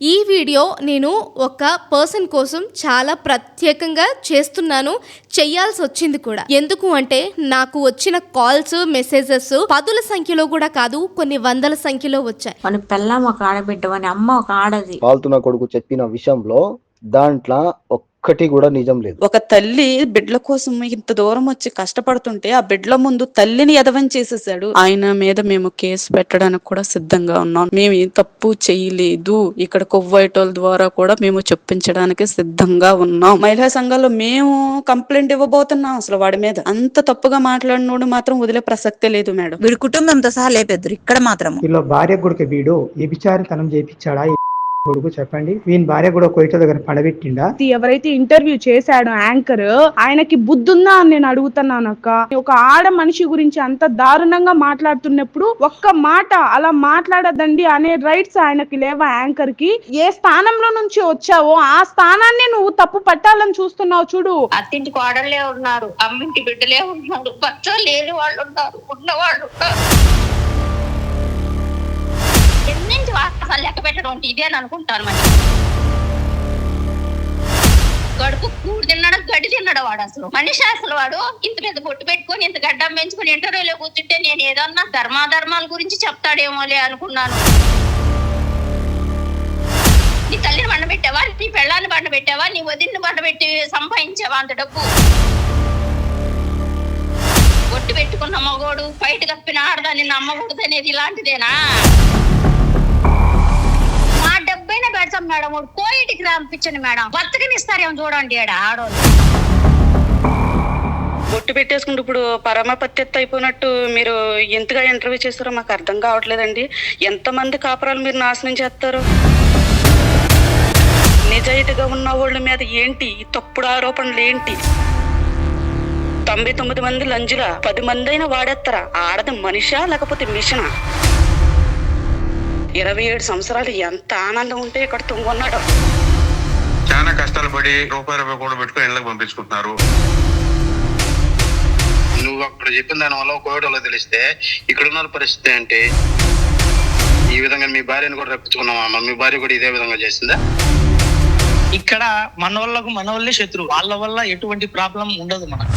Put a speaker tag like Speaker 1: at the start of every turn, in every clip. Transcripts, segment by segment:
Speaker 1: ఈ వీడియో నేను ఒక పర్సన్ కోసం చాలా ప్రత్యేకంగా చేస్తున్నాను, చెయ్యాల్సి వచ్చింది కూడా. ఎందుకు అంటే నాకు వచ్చిన కాల్స్, మెసేజెస్ పదుల సంఖ్యలో కూడా కాదు, కొన్ని వందల సంఖ్యలో వచ్చాయి.
Speaker 2: మన పెళ్ళాం ఒక ఆడబిడ్డ, మన అమ్మ ఒక ఆడది.
Speaker 3: పాల్తున్న కొడుకు చెప్పిన విషయంలో దాంట్లో ఒక్కటి కూడా నిజం లేదు.
Speaker 4: ఒక తల్లి బిడ్డల కోసం ఇంత దూరం వచ్చి కష్టపడుతుంటే ఆ బిడ్డల ముందు తల్లిని ఎదవని చేసేసాడు. ఆయన మీద మేము కేసు పెట్టడానికి కూడా సిద్ధంగా ఉన్నాం. మేము ఏ తప్పు చేయలేదు, ఇక్కడ కొవ్వైటోల ద్వారా కూడా మేము చెప్పించడానికి సిద్ధంగా ఉన్నాం. మహిళా సంఘాల్లో మేము కంప్లైంట్ ఇవ్వబోతున్నాం. అసలు వాడి మీద అంత తప్పుగా మాట్లాడినోడు మాత్రం వదిలే ప్రసక్తే లేదు మేడం.
Speaker 5: వీడి కుటుంబంతో సహా లేపెద్దరు ఇక్కడ మాత్రం.
Speaker 6: వీళ్ళ భార్య కొడుకు వీడు ఏ విచారితనం చేయించాడా కొడుకు చెప్పండి. వీని భార్య కూడా కోయిట దగ్గర పడబెట్టిండా?
Speaker 7: ఎవరైతే ఇంటర్వ్యూ చేశాడో యాంకర్, ఆయనకి బుద్ధుందా అని నేను అడుగుతున్నాను అక్క. ఒక ఆడ మనిషి గురించి అంత దారుణంగా మాట్లాడుతున్నప్పుడు ఒక్క మాట అలా మాట్లాడదండి అనే రైట్స్ ఆయనకి లేవా? యాంకర్ కి ఏ స్థానంలో నుంచి వచ్చావో ఆ స్థానాన్ని నువ్వు తప్పు పట్టాలని చూస్తున్నావు చూడు.
Speaker 8: అత్తింటి కోడళ్ళే ఉన్నారు, అమ్మింటి బిడ్డలే ఉన్నారు, భర్త లేని వాళ్ళు ఉన్నారు, ఉన్నవాళ్ళు ఉన్నారు. ఎన్నింటి వాసాలు లెక్క పెట్టడం అంటే ఇదే అని అనుకుంటాను. మరి గడుపు కూడు తిన్నాడు, గడి తిన్నాడు వాడు. అసలు మనిషి అసలు వాడు ఇంత పెద్ద బొట్టు పెట్టుకొని ఇంత గడ్డం పెంచుకొని ఇంటర్వ్యూలో కూర్చుంటే నేను ఏదన్నా ధర్మాధర్మాల గురించి చెప్తాడేమోలే అనుకున్నాను. నీ తల్లిని బండ పెట్టావా, నీ పెళ్ళాన్ని బండ పెట్టావా, నీ వదిన్ని బండ పెట్టి సంపాదించావా అంత డబ్బు? బొట్టు పెట్టుకున్న మగోడు బయట కప్పిన ఆడదాన్ని నమ్మకూడదు అనేది ఇలాంటిదేనా? మా డబ్బైనా పెడతాం మేడం, కోయిటికి రాంపించండి మేడం, బతకనిస్తారేమో చూడండి ఆడోళ్ళు.
Speaker 4: బొట్టు పెట్టేసుకుంటూ ఇప్పుడు పరమపత్యత అయిపోయినట్టు మీరు ఎంతగా ఇంటర్వ్యూ చేస్తారో మాకు అర్థం కావట్లేదండి. ఎంతమంది కాపురాలు మీరు నాశనం చేస్తారు? నిజాయితీగా ఉన్న వాళ్ళ మీద ఏంటి ఈ తప్పుడు ఆరోపణలు ఏంటి? 99 మంది లంజుల 10 మంది అయినా వాడేస్తారా? ఆడది మనిషా లేకపోతే మిషనా? 27 సంవత్సరాలు ఎంత ఆనందం ఉంటే ఇక్కడ తుంగున్నాడు.
Speaker 9: చాలా కష్టాలు పడి రూపాయి కూడా పెట్టుకుని ఇళ్ళకి పంపించుకుంటున్నారు. నువ్వు అక్కడ చెప్పిన దాని వల్ల కోవిడ్లో తెలిస్తే ఇక్కడున్న పరిస్థితి ఏంటి? ఈ విధంగా మీ భార్యను కూడా రప్పించుకున్నామా? మీ భార్య కూడా ఇదే విధంగా చేసిందా?
Speaker 10: ఇక్కడ మన వాళ్ళే శత్రువు, వాళ్ళ వల్ల ఎటువంటి ప్రాబ్లం ఉండదు. మనకు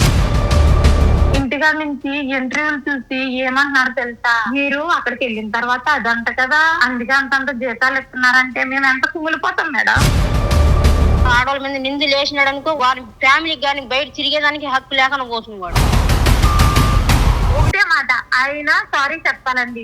Speaker 8: ఇంటిగా నుంచి ఇంటర్వ్యూలు చూసి ఏమంటున్నారు తెలుసా? మీరు అక్కడికి వెళ్ళిన తర్వాత అదంట కదా, అందుకే అంతంత జీతాలు ఇస్తున్నారంటే మేము ఎంత కుమిలిపోతాం మేడం. ఆడవాళ్ళ మీద నిందులు వేసినాడు అనుకో, వారి ఫ్యామిలీకి కానీ బయట తిరిగేదానికి హక్కు లేకుండా పోతుంది వాడు. ఒకటే మాట, ఆయన సారీ చెప్పాలండి.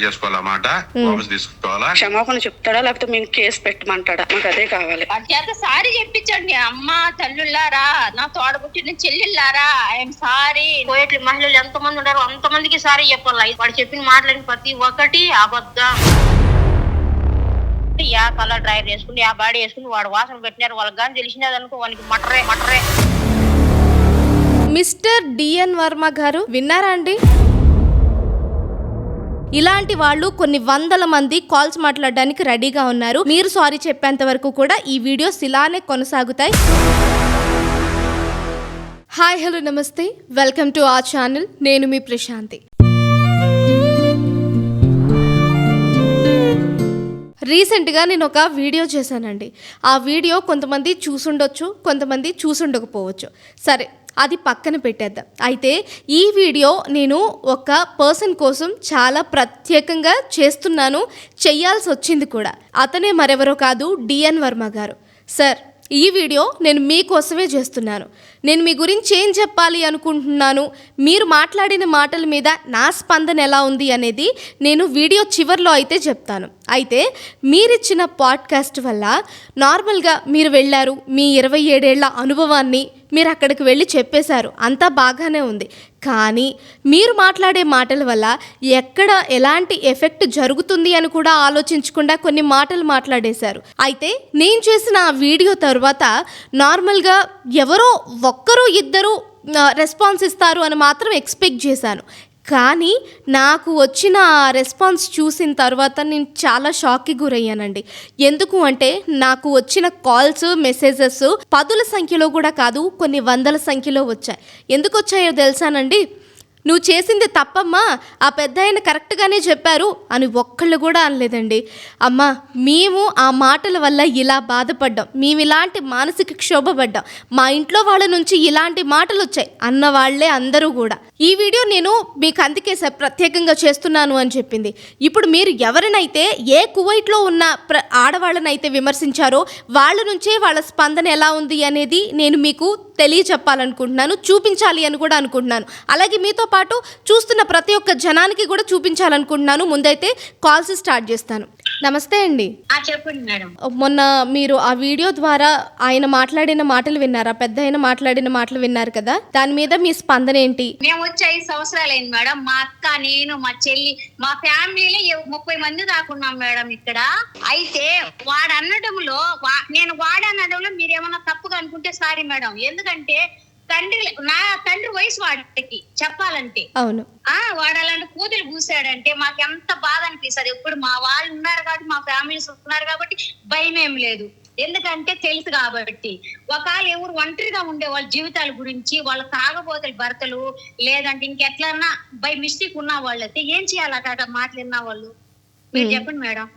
Speaker 9: చేసుకోవాలన్నమాట, వాపస్ తీసుకోవాలా,
Speaker 4: క్షమాపణ చెప్తాడా లేకపోతే మేము కేసు పెట్టమంటాడా? మాకు అదే కావాలి.
Speaker 8: వాడి చేత సారీ చెప్పించండి. అమ్మ తల్లులారా, నా తోడబుట్టిన చెల్లెళ్ళారా, ఐఎమ్ సారీ. కోయట్ల మహిళలు ఎంతమంది ఉన్నారు అంతమందికి సారీ చెప్పాలి. వాడు చెప్పిన మాటలని ప్రతి ఒక్కటి అబద్ధం. యా కలర్ డ్రైవర్ వేసుకుని, యా బాడీ వేసుకుని వాడు వాసన పెట్టినారు, వాళ్ళకి కానీ తెలిసినది అనుకో వానికి మటరే.
Speaker 1: మిస్టర్ డిఎన్ వర్మ గారు విన్నారా అండి? ఇలాంటి వాళ్ళు కొన్ని వందల మంది కాల్స్ మాట్లాడడానికి రెడీగా ఉన్నారు. మీరు సారీ చెప్పేంత వరకు కూడా ఈ వీడియోస్ ఇలానే కొనసాగుతాయి. హాయ్, హలో, నమస్తే, వెల్కమ్ టు అవర్ ఛానల్. నేను మీ ప్రశాంతి. రీసెంట్గా నేను ఒక వీడియో చేశానండి. ఆ వీడియో కొంతమంది చూసుండొచ్చు, కొంతమంది చూసుండకపోవచ్చు. సరే, అది పక్కన పెట్టేద్దాం. అయితే ఈ వీడియో నేను ఒక పర్సన్ కోసం చాలా ప్రత్యేకంగా చేస్తున్నాను, చెయ్యాల్సి వచ్చింది కూడా. అతనే మరెవరో కాదు, డిఎన్ వర్మ గారు. సార్, ఈ వీడియో నేను మీకోసమే చేస్తున్నాను. నేను మీ గురించి ఏం చెప్పాలి అనుకుంటున్నాను, మీరు మాట్లాడిన మాటల మీద నా స్పందన ఎలా ఉంది అనేది నేను వీడియో చివర్లో అయితే చెప్తాను. అయితే మీరిచ్చిన పాడ్కాస్ట్ వల్ల నార్మల్గా మీరు వెళ్ళారు, మీ 27 ఏళ్ల అనుభవాన్ని మీరు అక్కడికి వెళ్ళి చెప్పేశారు, అంతా బాగానే ఉంది. కానీ మీరు మాట్లాడే మాటల వల్ల ఎక్కడ ఎలాంటి ఎఫెక్ట్ జరుగుతుంది అని కూడా ఆలోచించకుండా కొన్ని మాటలు మాట్లాడేశారు. అయితే నేను చేసిన ఆ వీడియో తర్వాత నార్మల్గా ఎవరో ఒక్కరు ఇద్దరు రెస్పాన్స్ ఇస్తారు అని మాత్రం ఎక్స్పెక్ట్ చేశాను. కానీ నాకు వచ్చిన రెస్పాన్స్ చూసిన తర్వాత నేను చాలా షాక్కి గురయ్యానండి. ఎందుకు అంటే నాకు వచ్చిన కాల్స్, మెసేజెస్ పదుల సంఖ్యలో కూడా కాదు, కొన్ని వందల సంఖ్యలో వచ్చాయి. ఎందుకు వచ్చాయో తెలుసానండి? నువ్వు చేసింది తప్పమ్మా, ఆ పెద్ద ఆయన కరెక్ట్గానే చెప్పారు అని ఒక్కళ్ళు కూడా అనలేదండి. అమ్మా, మేము ఆ మాటల వల్ల ఇలా బాధపడ్డాం, మేము ఇలాంటి మానసిక క్షోభపడ్డాం, మా ఇంట్లో వాళ్ళ నుంచి ఇలాంటి మాటలు వచ్చాయి అన్న వాళ్ళే అందరూ కూడా. ఈ వీడియో నేను మీకు అందుకే ప్రత్యేకంగా చేస్తున్నాను అని చెప్పింది. ఇప్పుడు మీరు ఎవరినైతే ఏ కువైట్లో ఉన్న ఆడవాళ్ళనైతే విమర్శించారో వాళ్ళ నుంచే వాళ్ళ స్పందన ఎలా ఉంది అనేది నేను మీకు తెలియచెప్పాలనుకుంటున్నాను, చూపించాలి అని కూడా అనుకుంటున్నాను. అలాగే మీతో పాటు చూస్తున్న ప్రతి ఒక్క జనానికి కూడా చూపించాలనుకుంటున్నాను. ముందైతే కాల్స్ స్టార్ట్ చేస్తాను. నమస్తే అండి.
Speaker 8: చెప్పండి మేడం.
Speaker 1: మొన్న మీరు ఆ వీడియో ద్వారా ఆయన మాట్లాడిన మాటలు విన్నారా? పెద్ద ఆయన మాట్లాడిన మాటలు విన్నారు కదా, దాని మీద మీ స్పందన ఏంటి?
Speaker 8: మేము వచ్చి 5 సంవత్సరాలు అయింది మేడం. మా అక్క, నేను, మా చెల్లి, మా ఫ్యామిలీలో 30 మంది దాకున్నాం మేడం ఇక్కడ. అయితే వాడనడంలో నేను వాడనడంలో మీరేమన్నా తప్పుగా అనుకుంటే సారీ మేడం. ఎందుకంటే నా తండ్రి వయసు వాడికి చెప్పాలంటే,
Speaker 1: అవును,
Speaker 8: వాడు అలాంటి కూతురు పూసాడంటే మాకు ఎంత బాధ అనిపిస్తుంది. ఇప్పుడు మా వాళ్ళు ఉన్నారు కాబట్టి, మా ఫ్యామిలీస్ ఉన్నారు కాబట్టి భయం ఏం లేదు. ఎందుకంటే తెలుసు కాబట్టి. ఒకవేళ ఎవరు ఒంటరిగా ఉండే వాళ్ళ జీవితాల గురించి, వాళ్ళ తాగబోతుల భర్తలు, లేదంటే ఇంకెట్లన్నా బై మిస్టేక్ ఉన్న వాళ్ళైతే ఏం చేయాలి? అక్కడ మాట్లాడిన వాళ్ళు మీరు చెప్పండి మేడం.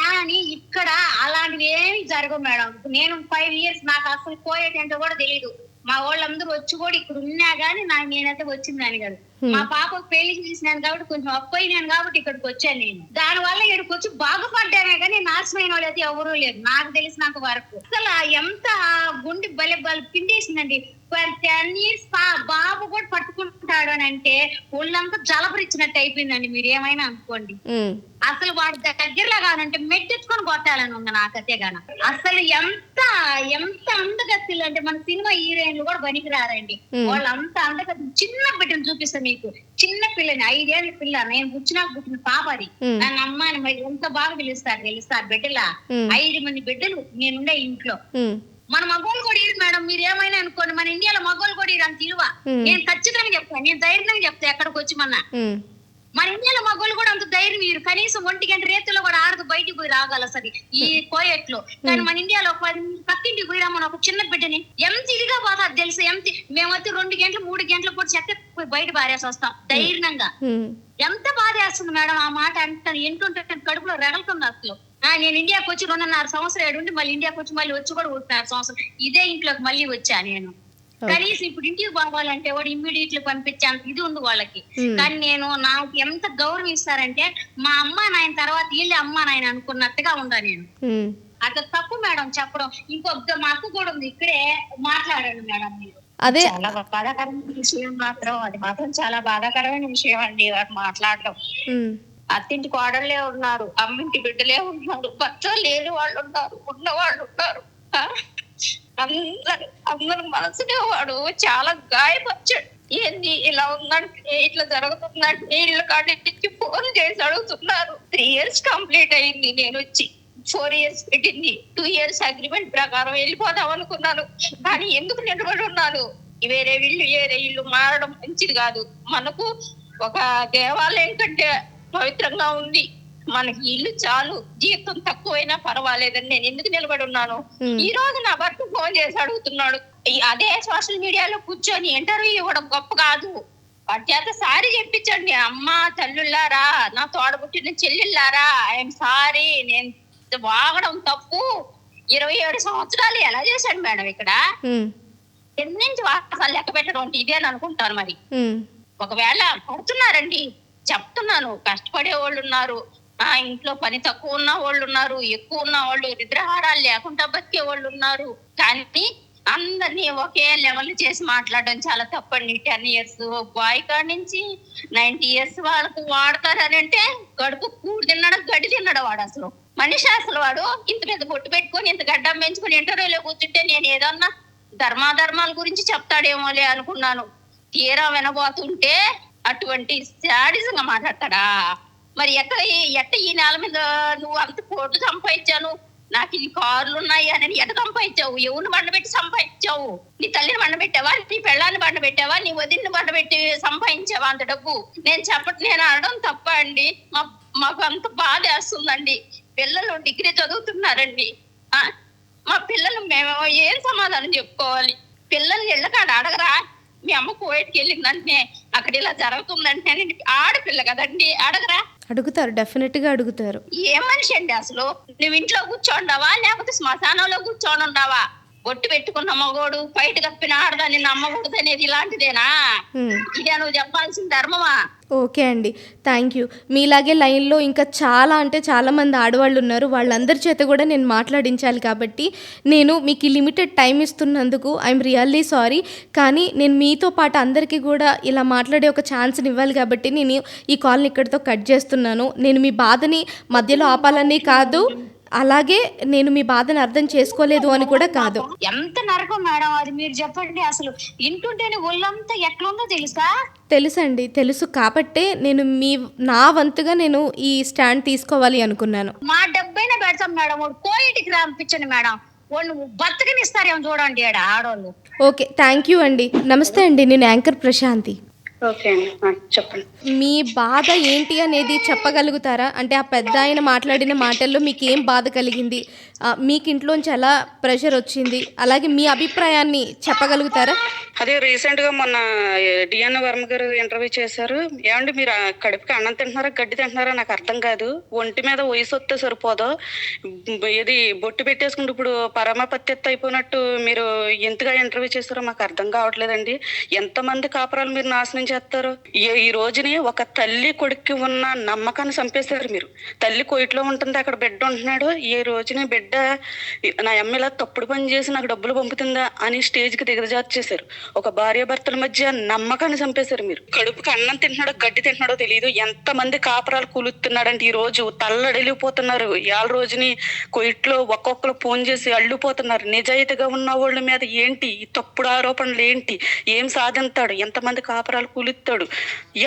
Speaker 8: కానీ ఇక్కడ అలాంటివి ఏమి జరగవు మేడం. నేను 5 years నాకు అసలు పోయేటంటే కూడా తెలియదు. మా వాళ్ళందరూ వచ్చి కూడా ఇక్కడ ఉన్నా గానీ నేనైతే వచ్చిందని కాదు. మా పాపకు పెళ్లి చేసినాను కాబట్టి కొంచెం అప్పయినాను కాబట్టి ఇక్కడికి వచ్చాను నేను. దాని వల్ల ఇక్కడికి వచ్చి బాగుపడ్డానే కానీ నాశనమైన వాళ్ళు అయితే ఎవరూ లేరు నాకు తెలిసినంత వరకు. అసలు ఎంత గుండె బలి పిండేసిందండి. 10 years బాబు కూడా పట్టుకుంటాడు అని అంటే ఒళ్ళంతా జలపరిచినట్టు అయిపోయిందండి. మీరు ఏమైనా అనుకోండి. అసలు వాడి దగ్గరలో కానంటే మెట్టెత్తుకొని కొట్టాలని ఉంది నాకైతే గాన. అసలు ఎంత అందగత్తులు అంటే మన సినిమా హీరోయిన్లు కూడా పనికిరారండి. వాళ్ళంతా అందగత్తులు. చిన్న బిడ్డను చూపిస్తాను మీకు. చిన్న పిల్లని, 5 ఏళ్ల పిల్ల, నేను పుట్టిన పాప అది. నన్ను అమ్మాని మరి ఎంత బాగా పిలుస్తారు బిడ్డలా. 5 మంది బిడ్డలు నేనుండే ఇంట్లో. మన మగోళ్ళు కూడా ఇరు మేడం. మీరు ఏమైనా అనుకోండి, మన ఇండియాలో మగోళ్ళు కూడా ఇరు అంత ఇరువ. నేను ఖచ్చితంగా చెప్తాను, నేను ధైర్యంగా చెప్తా. ఎక్కడికి వచ్చి మన ఇండియాలో మగోళ్ళు కూడా అంత ధైర్యం ఇరు. కనీసం 1 గంట రేతుల్లో కూడా ఆడదు బయటికి పోయి రాగలసరి ఈ కోయట్ లో. కానీ మన ఇండియాలో పక్కింటికి పోయి రమ్మని ఒక చిన్న బిడ్డని ఎంత ఇదిగా పోతారు తెలుసు. మేమైతే 2 గంటలు 3 గంటలు కూడా చెత్త పోయి బయట బారేసి వస్తాం ధైర్యంగా. ఎంత బాధేస్తుంది మేడం ఆ మాట అంటే. ఎంటుంటే కడుపులో రగలుతుంది అసలు. నేను ఇండియాకి వచ్చి 2.5 సంవత్సరాలు ఉండి మళ్ళీ ఇండియాకి వచ్చి మళ్ళీ వచ్చి కూడా 1.5 సంవత్సరం ఇదే ఇంట్లోకి మళ్ళీ వచ్చా నేను. కనీసం ఇప్పుడు ఇంటికి పోవాలంటే వాడు ఇమ్మీడియట్లీ పంపించాను ఇది ఉంది వాళ్ళకి. కానీ నేను నాకు ఎంత గౌరవం ఇస్తారంటే మా అమ్మ నాయన తర్వాత వీళ్ళే అమ్మ నాయన అనుకున్నట్టుగా ఉందా నేను. అట్లా తప్పు మేడం చెప్పడం. ఇంకొక మా అక్క కూడా ఉంది ఇక్కడే మాట్లాడండి మేడం. మీరు
Speaker 1: అదే
Speaker 8: చాలా బాధాకరమైన విషయం మాత్రం. అది మాత్రం చాలా బాధాకరమైన విషయం అండి వాడు మాట్లాడడం. అత్తింటి కోడళ్ళే ఉన్నారు, అమ్మింటి బిడ్డలే ఉన్నారు, భర్త లేని వాళ్ళు ఉన్నారు, ఉన్నవాళ్ళు ఉన్నారు. అందరు మనసునే వాడు చాలా గాయపరిచాడు. ఏంది ఇలా ఉందంటే, ఇట్లా జరుగుతుందంటే ఇళ్ళ కాడికి ఫోన్ చేసి అడుగుతున్నారు. 3 years కంప్లీట్ అయింది. నేను వచ్చి 4 years పెట్టింది. 2 years అగ్రిమెంట్ ప్రకారం వెళ్ళిపోదాం అనుకున్నాను. కానీ ఎందుకు నిలబడి ఉన్నాను? వేరే ఇల్లు మారడం మంచిది కాదు. మనకు ఒక దేవాలయం కంటే పవిత్రంగా ఉంది. మనకి ఇల్లు చాలు, జీవితం తక్కువైనా పర్వాలేదని నేను ఎందుకు నిలబడి ఉన్నాను? ఈ రోజు నా భర్త ఫోన్ చేసి అడుగుతున్నాడు. అదే సోషల్ మీడియాలో కూర్చొని ఇంటర్వ్యూ ఇవ్వడం గొప్ప కాదు. వాటి చేత సారీ చెప్పించండి. అమ్మ తల్లుల్లారా, నా తోడబుట్టిన చెల్లెళ్ళారా, ఐఎమ్ సారీ, నేను వాగడం తప్పు. 27 సంవత్సరాలు ఎలా చేశాడు మేడం ఇక్కడ? ఎన్నించి వాసాలు లెక్క పెట్టడం అంటే ఇదే అని అనుకుంటాను. మరి ఒకవేళ పడుతున్నారండి, చెప్తున్నాను, కష్టపడే వాళ్ళు ఉన్నారు, ఇంట్లో పని తక్కువ ఉన్న వాళ్ళు ఉన్నారు, ఎక్కువ ఉన్న వాళ్ళు, నిద్రాహారాలు లేకుండా బతికే వాళ్ళు ఉన్నారు. కానీ అందరినీ ఒకే లెవెల్ చేసి మాట్లాడడం చాలా తప్పండి. 10 years బాయ్ కాడి నుంచి 90 years వాళ్ళకు వాడతారని అంటే గడుపు కూడి తిన్నాడు, గడి తిన్నాడు వాడు. అసలు మనిషి అసలు వాడు ఇంత పెద్ద బొట్టు పెట్టుకొని ఇంత గడ్డం పెంచుకొని ఇంటర్వ్యూలో కూర్చుంటే నేను ఏదన్నా ధర్మాధర్మాల గురించి చెప్తాడేమోలే అనుకున్నాను. తీరా వినబోతుంటే అటువంటి శాడిజంగా మాట్లాడతాడా? మరి ఎట్ట ఈ నేల మీద నువ్వు అంత కోట్లు సంపాదించాను, నాకు ఈ కార్లు ఉన్నాయి అని ఎట్ట సంపాదించావు? ఎవరిని బండబెట్టి సంపాదించావు? నీ తల్లిని బండబెట్టావా? నీ పెళ్ళాన్ని బండబెట్టావా? నీ వదిలిని బండబెట్టి సంపాదించావా అంత డబ్బు? నేను అనడం తప్ప అండి. మాకు అంత బాధ వేస్తుందండి. పిల్లలు డిగ్రీ చదువుతున్నారండి. మా పిల్లలు మేము ఏం సమాధానం చెప్పుకోవాలి? పిల్లల్ని ఇళ్ళకాడ అడగరా? మీ అమ్మ కోవిడ్కి వెళ్ళిందంటే అక్కడ ఇలా జరుగుతుందంటే ఆడపిల్ల కదండి, అడగరా?
Speaker 1: అడుగుతారు, డెఫినెట్గా అడుగుతారు.
Speaker 8: ఏం మనిషి అండి అసలు? నువ్వు ఇంట్లో కూర్చోండావా లేకపోతే శ్మశానంలో కూర్చొని ఉండవా? బొట్టు పెట్టుకున్న మగోడు బయట కప్పిన ఆడదాన్ని నమ్మకూడదు అనేది ఇలాంటిదేనా? ఇదే నువ్వు చెప్పాల్సిన ధర్మమా?
Speaker 1: ఓకే అండి, థ్యాంక్ యూ. మీలాగే లైన్లో ఇంకా చాలా అంటే చాలామంది ఆడవాళ్ళు ఉన్నారు. వాళ్ళందరి చేత కూడా నేను మాట్లాడించాలి కాబట్టి నేను మీకు లిమిటెడ్ టైం ఇస్తున్నందుకు ఐఎమ్ రియల్లీ సారీ. కానీ నేను మీతో పాటు అందరికీ కూడా ఇలా మాట్లాడే ఒక ఛాన్స్ని ఇవ్వాలి కాబట్టి నేను ఈ కాల్ని ఇక్కడితో కట్ చేస్తున్నాను. నేను మీ బాధని మధ్యలో ఆపాలని కాదు, అలాగే నేను మీ బాధను అర్థం చేసుకోలేదు అని కూడా కాదు.
Speaker 8: ఎంత నరకం మేడం అది, మీరు చెప్పండి. అసలు ఇంటుంటేనే ఒళ్ళంతా ఎట్లుందో తెలుసా?
Speaker 1: తెలుసండి, తెలుసు కాబట్టే నేను నా వంతుగా నేను ఈ స్టాండ్ తీసుకోవాలి అనుకున్నాను.
Speaker 8: మా డబ్బైనా పెడతాం మేడం, వాడు కోయిటికి రాంపించండి మేడం, వాళ్ళు బతకనిస్తారేమో చూడండి ఆడవాళ్ళు.
Speaker 1: ఓకే, థ్యాంక్ యూ అండి. నమస్తే అండి, నేను యాంకర్ ప్రశాంతి.
Speaker 4: ఓకే అండి, చెప్పండి.
Speaker 1: మీ బాధ ఏంటి అనేది చెప్పగలుగుతారా? అంటే ఆ పెద్ద ఆయన మాట్లాడిన మాటల్లో మీకు ఏం బాధ కలిగింది, మీకు ఇంట్లోంచి ఎలా ప్రెషర్ వచ్చింది, అలాగే మీ అభిప్రాయాన్ని చెప్పగలుగుతారా?
Speaker 4: అదే రీసెంట్ గా మొన్న డిఎన్ వర్మ గారు ఇంటర్వ్యూ చేశారు. ఏమండి మీరు కడుపుకి అన్నం తింటున్నారా గడ్డి తింటున్నారా నాకు అర్థం కాదు, ఒంటి మీద వయసు వస్తే సరిపోదో, ఇది బొట్టు పెట్టేసుకుంటూ ఇప్పుడు పరమపత్యత్త అయిపోయినట్టు మీరు ఎంతగా ఇంటర్వ్యూ చేస్తారో మాకు అర్థం కావట్లేదండి. ఎంతమంది కాపురాలు మీరు నాశనం చేస్తారు? ఈ రోజుని ఒక తల్లి కొడుక్కి ఉన్న నమ్మకాన్ని చంపేశారు మీరు. తల్లి కొయిట్లో ఉంటుంది, అక్కడ బిడ్డ ఉంటున్నాడు. ఏ రోజుని బిడ్డ నా అమ్మ ఇలా తప్పుడు పని చేసి నాకు డబ్బులు పంపుతుందా అని స్టేజ్ కి దిగజార్చేశారు. ఒక భార్యాభర్తల మధ్య నమ్మకాన్ని చంపేశారు మీరు. కడుపుకి అన్నం తింటున్నాడో గడ్డి తింటున్నాడో తెలియదు. ఎంతమంది కాపురాలు కూలుతున్నాడంటే ఈ రోజు తల్లడిల్లిపోతున్నారు. ఇవాళ రోజుని కొయిట్లో ఒక్కొక్కరు ఫోన్ చేసి అల్లిపోతున్నారు. నిజాయితీగా ఉన్న వాళ్ళ మీద ఏంటి ఈ తప్పుడు ఆరోపణలు, ఏంటి ఏం సాధిస్తాడు, ఎంతమంది కాపురాలు కూలుస్తాడు,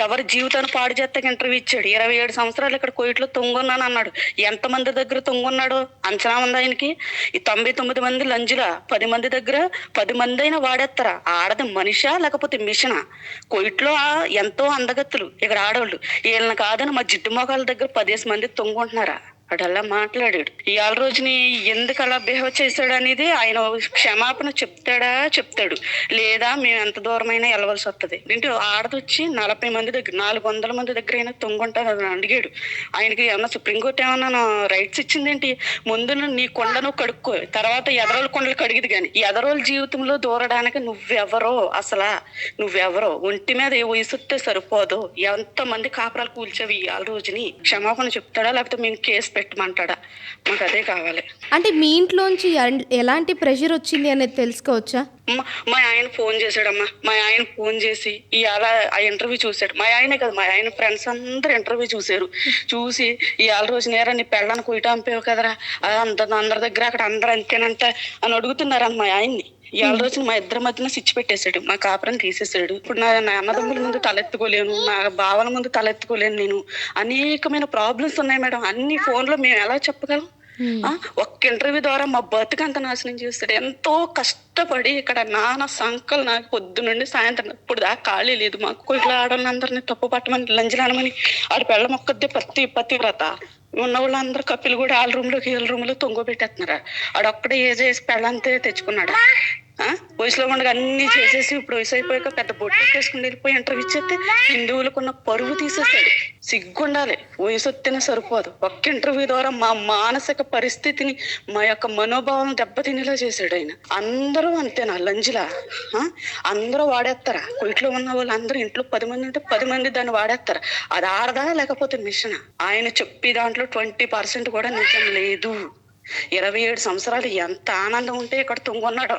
Speaker 4: ఎవరి జీవితాన్ని పాడు చేస్తాక ఇంటర్వ్యూ ఇచ్చాడు. 27 సంవత్సరాలు ఇక్కడ కోయిట్లో తొంగున్నాను అన్నాడు. ఎంతమంది దగ్గర తొంగున్నాడో అంచనా ఉంది ఆయనకి. ఈ 99 మంది లంజుల 10 మంది దగ్గర 10 మంది అయినా వాడేస్తారా? ఆడది మనిషా లేకపోతే మిషనా? కోయిట్లో ఎంతో అందగత్తులు ఇక్కడ ఆడవాళ్ళు, వీళ్ళని కాదని మా జిడ్డు మొఖాల దగ్గర 10 మంది తొంగుంటున్నారా? అడల్లా మాట్లాడాడు. ఇవాళ రోజుని ఎందుకు అలా బిహేవ్ చేశాడు అనేది ఆయన క్షమాపణ చెప్తాడు, లేదా మేము ఎంత దూరమైనా వెళ్ళవలసి వస్తుంది. ఏంటి ఆడదొచ్చి 40 మంది దగ్గర 400 మంది దగ్గర అయినా తొంగుంటారు అని అడిగాడు. ఆయనకి ఏమన్నా సుప్రీంకోర్టు ఏమన్నా రైట్స్ ఇచ్చిందేంటి? ముందు నీ కొండను కడుక్కో, తర్వాత ఎదరోళ్ళ కొండలు కడిగిది. కానీ ఎదరోళ్ళ జీవితంలో దూరడానికి నువ్వెవరో ఒంటి మీద ఏ వయసుస్తే సరిపోదు. ఎంతమంది కాపురాలు కూల్చేవి ఇవాళ రోజుని? క్షమాపణ చెప్తాడా లేకపోతే మేము కేసు పెట్టమంటాడా? మాకు అదే కావాలి.
Speaker 1: అంటే మీ ఇంట్లోంచి ఎలాంటి ప్రెషర్ వచ్చింది అనేది తెలుసుకోవచ్చా?
Speaker 4: మా ఆయన ఫోన్ చేశాడమ్మా. మా ఆయన ఫోన్ చేసి ఇవాళ ఆ ఇంటర్వ్యూ చూశాడు. మా ఆయనే కదా, మా ఆయన ఫ్రెండ్స్ అందరు ఇంటర్వ్యూ చూసి ఇవాళ రోజు నేరా నీ పెళ్ళని కుయిటాంపేవు కదరా, అందరి దగ్గర అక్కడ అందరు అంతేనంట అని అడుగుతున్నారన్న మా ఆయన్ని. ఇవాళ రోజు మా ఇద్దరి మధ్యన సిచ్చి పెట్టేశాడు, మా కాపురం తీసేసాడు. ఇప్పుడు నా అన్నదమ్ముల ముందు తలెత్తుకోలేను, నా భావన ముందు తలెత్తుకోలేను. నేను అనేకమైన ప్రాబ్లమ్స్ ఉన్నాయి మేడం. అన్ని ఫోన్లో మేము ఎలా చెప్పగలం? ఒక్క ఇంటర్వ్యూ ద్వారా మా బతుకంత నాశనం చేస్తాడు. ఎంతో కష్టపడి ఇక్కడ నాన్న సంకలు నాకు పొద్దు నుండి సాయంత్రం ఇప్పుడు దాకా ఖాళీ లేదు. మాకు ఇట్లా ఆడవాళ్ళందరినీ తప్పు పట్టమని లంజనానమని ఆడ పెళ్ళ మొక్కద్దే పతివ్రత ఉన్న వాళ్ళందరూ కప్పిలు కూడా వాళ్ళ రూమ్ లో తొంగోబెట్టేస్తున్నారు. ఆడొక్కడే ఏజేసి పెళ్ళంతే తెచ్చుకున్నాడు. వయసులో ఉండగా అన్ని చేసేసి ఇప్పుడు వయసు అయిపోయాక పెద్ద బొట్టు వేసుకుని వెళ్ళిపోయి ఇంటర్వ్యూ ఇచ్చేస్తే హిందువులకున్న పరువు తీసేస్తాడు. సిగ్గుండాలి, వయసు వస్తేనే సరిపోదు. ఒక్క ఇంటర్వ్యూ ద్వారా మా మానసిక పరిస్థితిని, మా యొక్క మనోభావం దెబ్బతినేలా చేశాడు ఆయన. అందరూ అంతేనా లంజిలా? అందరూ వాడేస్తారా? కొయిట్లో ఉన్న వాళ్ళు అందరూ ఇంట్లో 10 మంది ఉంటే 10 మంది దాన్ని వాడేస్తారా? అది ఆడదా లేకపోతే మిషనా? ఆయన చెప్పి దాంట్లో 20% కూడా నిజం లేదు. 27 సంవత్సరాలు ఎంత ఆనందం ఉంటే ఇక్కడ తొంగున్నాడు.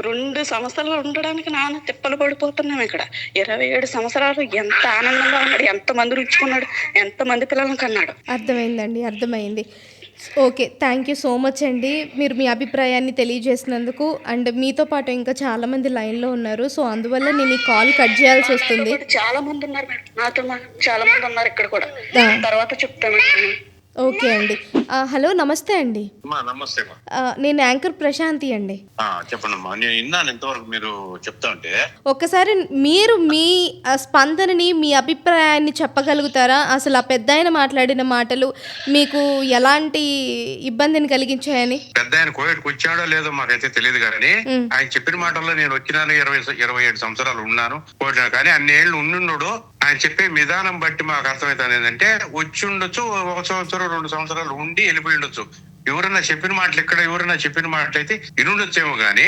Speaker 4: 2 సంవత్సరాలు ఉండడానికి నాన్న తిప్పలు పడిపోతున్నాం ఇక్కడ. 27 సంవత్సరాలు ఎంత ఆనందంగా ఉన్నాడు, ఎంతమంది రుచుకున్నాడు, ఎంతమంది పిల్లలను కన్నాడు.
Speaker 1: అర్థమైందండి, అర్థమైంది. Okay, thank you so much అండి. మీరు మీ అభిప్రాయాన్ని తెలియజేసినందుకు. అండ్ మీతో పాటు ఇంకా చాలా మంది లైన్లో ఉన్నారు, సో అందువల్ల నేను ఈ కాల్ కట్ చేయాల్సి వస్తుంది.
Speaker 4: చాలా మంది ఉన్నారు మేడం, నాతో చాలా మంది ఉన్నారు ఇక్కడ కూడా, తర్వాత చెప్తాను.
Speaker 1: ఓకే అండి. హలో నమస్తే అండి.
Speaker 9: నమస్తే
Speaker 1: నేను యాంకర్ ప్రశాంతి అండి.
Speaker 9: చెప్పండమ్మా. నేను విన్నాను ఇంతవరకు మీరు చెప్తా ఉంటే.
Speaker 1: ఒక్కసారి మీరు మీ స్పందనని, మీ అభిప్రాయాన్ని చెప్పగలుగుతారా? అసలు ఆ పెద్దాయన మాట్లాడిన మాటలు మీకు ఎలాంటి ఇబ్బందిని కలిగించాయని?
Speaker 9: పెద్ద ఆయన కోవిడ్కి వచ్చాడో లేదో మాకైతే తెలియదు కానీ ఆయన చెప్పిన మాటల్లో నేను వచ్చినాను 27 సంవత్సరాలు ఉన్నాను కోవిడ్, కానీ అన్ని ఏళ్ళు ఉండుండడు. ఆయన చెప్పే విధానం బట్టి మాకు అర్థమవుతుంది ఏంటంటే వచ్చి ఉండొచ్చు, 1 సంవత్సరం 2 సంవత్సరాలు ఉండి వెళ్ళిపోయి ఉండొచ్చు. ఎవరన్నా చెప్పిన మాటలు ఇక్కడ ఎవరన్నా చెప్పిన మాటలు అయితే వినుండొచ్చేమో కానీ